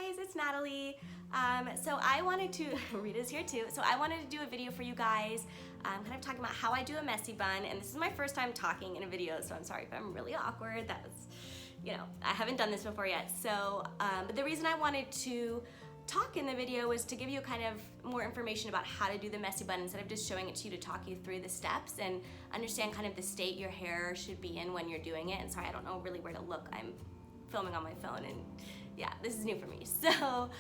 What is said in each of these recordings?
guys, it's Natalie. So I wanted to, Rita's here too, so I wanted to do a video for you guys, kind of talking about how I do a messy bun, and this is my first time talking in a video, so I'm sorry if I'm really awkward. I haven't done this before yet. So, but the reason I wanted to talk in the video was to give you kind of more information about how to do the messy bun instead of just showing it to you, to talk you through the steps and understand kind of the state your hair should be in when you're doing it. And sorry, I don't know really where to look. I'm filming on my phone and yeah, this is new for me. So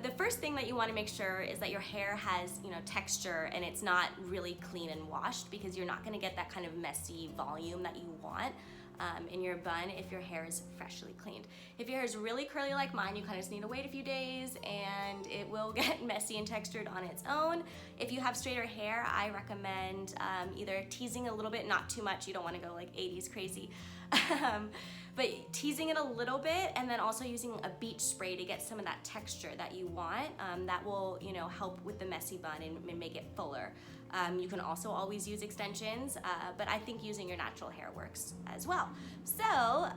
the first thing that you want to make sure is that your hair has, texture and it's not really clean and washed, because you're not going to get that kind of messy volume that you want in your bun if your hair is freshly cleaned. If your hair is really curly like mine, you kind of just need to wait a few days and it will get messy and textured on its own. If you have straighter hair, I recommend either teasing a little bit, not too much, you don't want to go like 80s crazy, but teasing it a little bit, and then also using a beach spray to get some of that texture that you want. That will, help with the messy bun and make it fuller. You can also always use extensions, but I think using your natural hair works as well. So,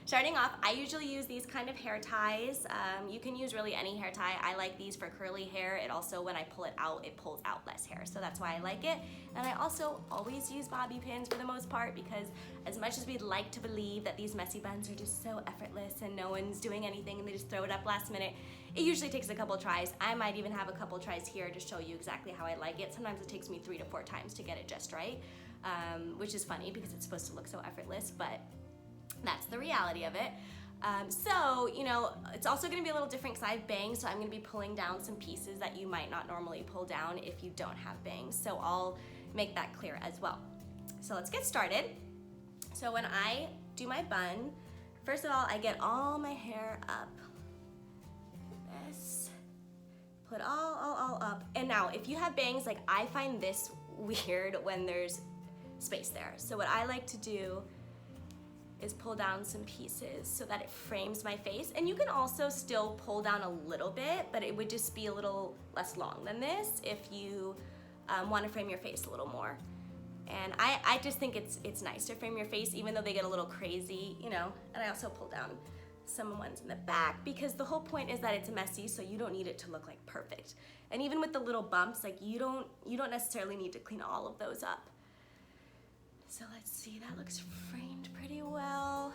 starting off, I usually use these kind of hair ties. You can use really any hair tie. I like these for curly hair. It also, when I pull it out, it pulls out less hair, so that's why I like it. And I also always use bobby pins for the most part, because as much as we'd like to believe that these messy buns are just so effortless and no one's doing anything and they just throw it up last minute, it usually takes a couple tries. I might even have a couple tries here to show you exactly how I like it. Sometimes it takes me 3 to 4 times to get it just right, which is funny because it's supposed to look so effortless, but that's the reality of it. So, it's also gonna be a little different because I have bangs, so I'm gonna be pulling down some pieces that you might not normally pull down if you don't have bangs. So I'll make that clear as well. So let's get started. So when I do my bun, first of all, I get all my hair up. This, put all up. And now, if you have bangs, like I find this weird when there's space there. So what I like to do is pull down some pieces so that it frames my face. And you can also still pull down a little bit, but it would just be a little less long than this if you want to frame your face a little more. And I just think it's nice to frame your face, even though they get a little crazy, and I also pull down some ones in the back, because the whole point is that it's messy, so you don't need it to look like perfect. And even with the little bumps, like you don't necessarily need to clean all of those up. So let's see, that looks framed pretty well.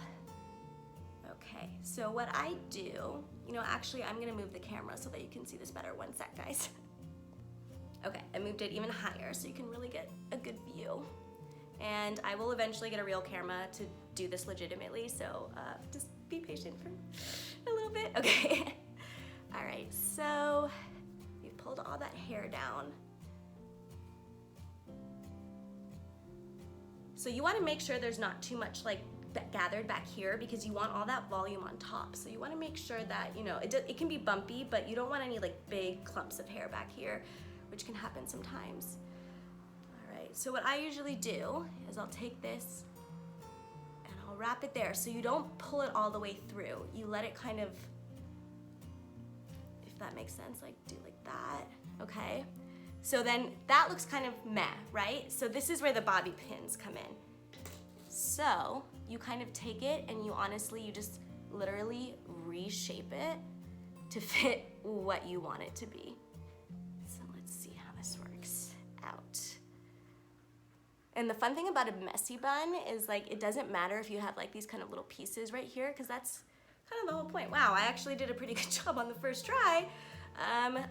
Okay, so what I do, actually I'm gonna move the camera so that you can see this better. One sec, guys. Okay, I moved it even higher so you can really get a good view. And I will eventually get a real camera to do this legitimately, so just be patient for a little bit. Okay. All right, so we've pulled all that hair down. So you wanna make sure there's not too much gathered back here, because you want all that volume on top. So you wanna make sure that, it can be bumpy, but you don't want any big clumps of hair back here, which can happen sometimes. All right, so what I usually do is I'll take this and I'll wrap it there. So you don't pull it all the way through. You let it kind of, if that makes sense, do like that, okay? So then that looks kind of meh, right? So this is where the bobby pins come in. So you kind of take it and you just literally reshape it to fit what you want it to be. So let's see how this works out. And the fun thing about a messy bun is it doesn't matter if you have these kind of little pieces right here, because that's kind of the whole point. Wow, I actually did a pretty good job on the first try.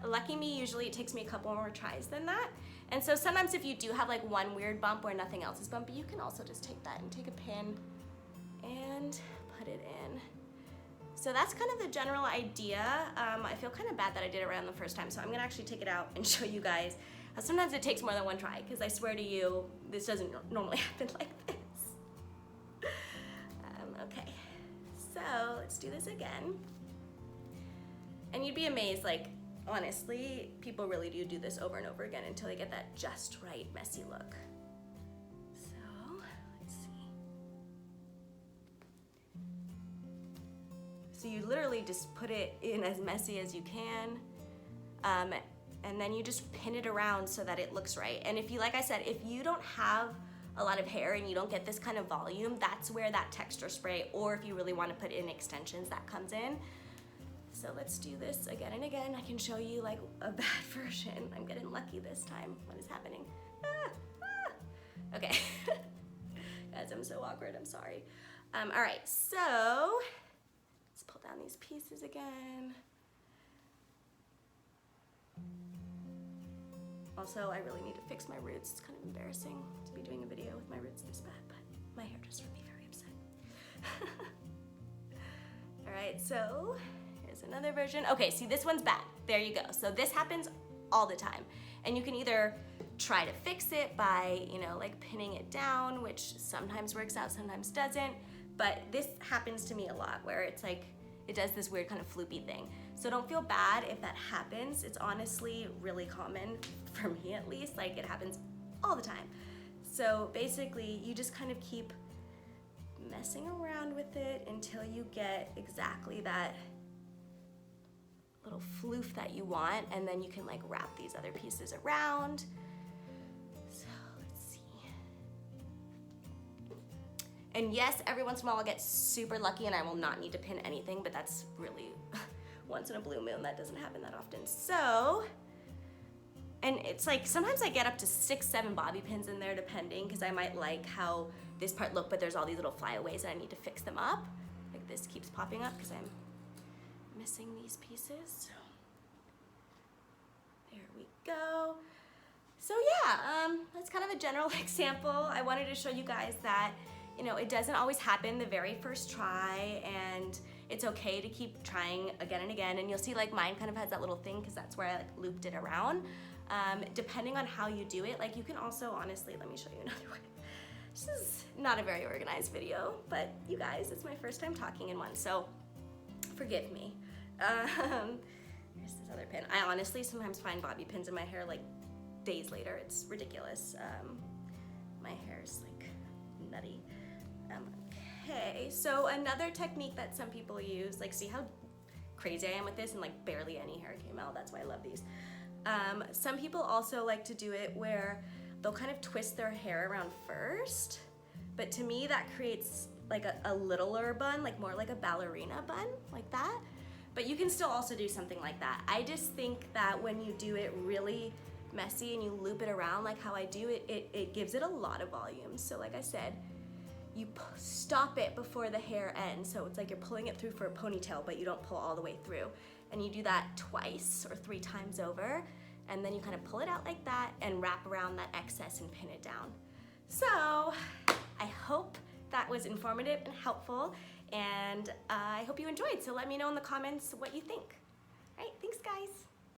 Lucky me, usually it takes me a couple more tries than that. And so sometimes if you do have one weird bump where nothing else is bumpy, you can also just take that and take a pin and put it in. So that's kind of the general idea. I feel kind of bad that I did it right on the first time, so I'm gonna actually take it out and show you guys. Sometimes it takes more than one try, because I swear to you, this doesn't normally happen like this. Okay, so let's do this again. And you'd be amazed, honestly, people really do this over and over again until they get that just right messy look. So, let's see. So you literally just put it in as messy as you can, and then you just pin it around so that it looks right. And if you, like I said, if you don't have a lot of hair and you don't get this kind of volume, that's where that texture spray, or if you really want to put in extensions, that comes in. So let's do this again and again. I can show you like a bad version. I'm getting lucky this time. What is happening? Okay. Guys, I'm so awkward, I'm sorry. All right, so let's pull down these pieces again. Also, I really need to fix my roots. It's kind of embarrassing to be doing a video with my roots this bad, but my hairdresser would be very upset. All right, so here's another version. Okay, see, this one's bad. There you go. So this happens all the time. And you can either try to fix it by, you know, like pinning it down, which sometimes works out, sometimes doesn't. But this happens to me a lot where it's like, it does this weird kind of floopy thing. So don't feel bad if that happens. It's honestly really common, for me at least, like it happens all the time. So basically, you just kind of keep messing around with it until you get exactly that little floof that you want, and then you can like wrap these other pieces around. So let's see. And yes, every once in a while I'll get super lucky and I will not need to pin anything, but that's really once in a blue moon. That doesn't happen that often. So, and it's like sometimes I get up to 6-7 bobby pins in there depending, because I might like how this part look, but there's all these little flyaways and I need to fix them up. Like this keeps popping up because I'm missing these pieces. So there we go. So yeah, that's kind of a general example. I wanted to show you guys that, you know, it doesn't always happen the very first try, and it's okay to keep trying again and again. And you'll see like mine kind of has that little thing because that's where I like looped it around. Depending on how you do it, like you can also, honestly, let me show you another way. This is not a very organized video, but you guys, it's my first time talking in one, so forgive me. Here's this other pin. I honestly sometimes find bobby pins in my hair like days later. It's ridiculous. My hair's like nutty. Okay, so another technique that some people use, like see how crazy I am with this and like barely any hair came out. That's why I love these. Some people also like to do it where they'll kind of twist their hair around first, but to me that creates like a littler bun, like more like a ballerina bun, like that. But you can still also do something like that. I just think that when you do it really messy and you loop it around like how I do it, it gives it a lot of volume. So like I said, you stop it before the hair ends. So it's like you're pulling it through for a ponytail, but you don't pull all the way through. And you do that twice or 3 times over. And then you kind of pull it out like that and wrap around that excess and pin it down. So I hope that was informative and helpful, and I hope you enjoyed. So let me know in the comments what you think. All right, thanks guys.